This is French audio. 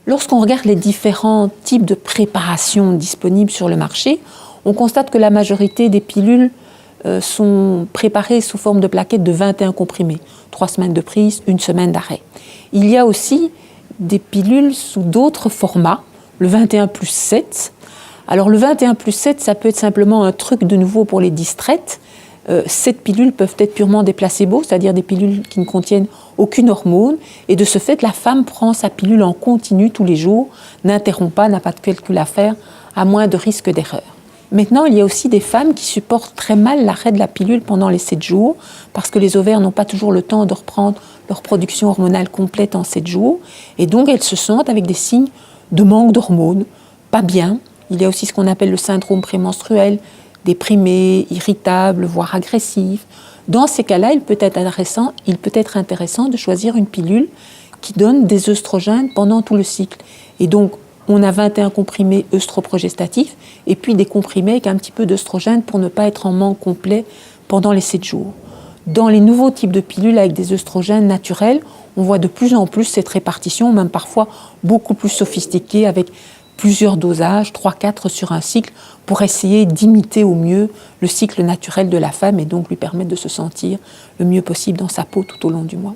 Lorsqu'on regarde les différents types de préparations disponibles sur le marché, on constate que la majorité des pilules sont préparées sous forme de plaquettes de 21 comprimés, 3 semaines de prise, 1 semaine d'arrêt. Il y a aussi des pilules sous d'autres formats, le 21+7. Alors le 21+7, ça peut être simplement un truc de nouveau pour les distraites. Ces pilules peuvent être purement des placebos, c'est-à-dire des pilules qui ne contiennent aucune hormone. Et de ce fait, la femme prend sa pilule en continu tous les jours, n'interrompt pas, n'a pas de calcul à faire, à moins de risque d'erreur. Maintenant, il y a aussi des femmes qui supportent très mal l'arrêt de la pilule pendant les 7 jours, parce que les ovaires n'ont pas toujours le temps de reprendre leur production hormonale complète en 7 jours. Et donc, elles se sentent avec des signes de manque d'hormones, pas bien. Il y a aussi ce qu'on appelle le syndrome prémenstruel, déprimé, irritable, voire agressif. Dans ces cas-là, il peut être intéressant de choisir une pilule qui donne des œstrogènes pendant tout le cycle. Et donc, on a 21 comprimés œstroprogestatifs et puis des comprimés avec un petit peu d'œstrogène pour ne pas être en manque complet pendant les 7 jours. Dans les nouveaux types de pilules avec des œstrogènes naturels, on voit de plus en plus cette répartition, même parfois beaucoup plus sophistiquée, avec plusieurs dosages, 3-4 sur un cycle, pour essayer d'imiter au mieux le cycle naturel de la femme et donc lui permettre de se sentir le mieux possible dans sa peau tout au long du mois.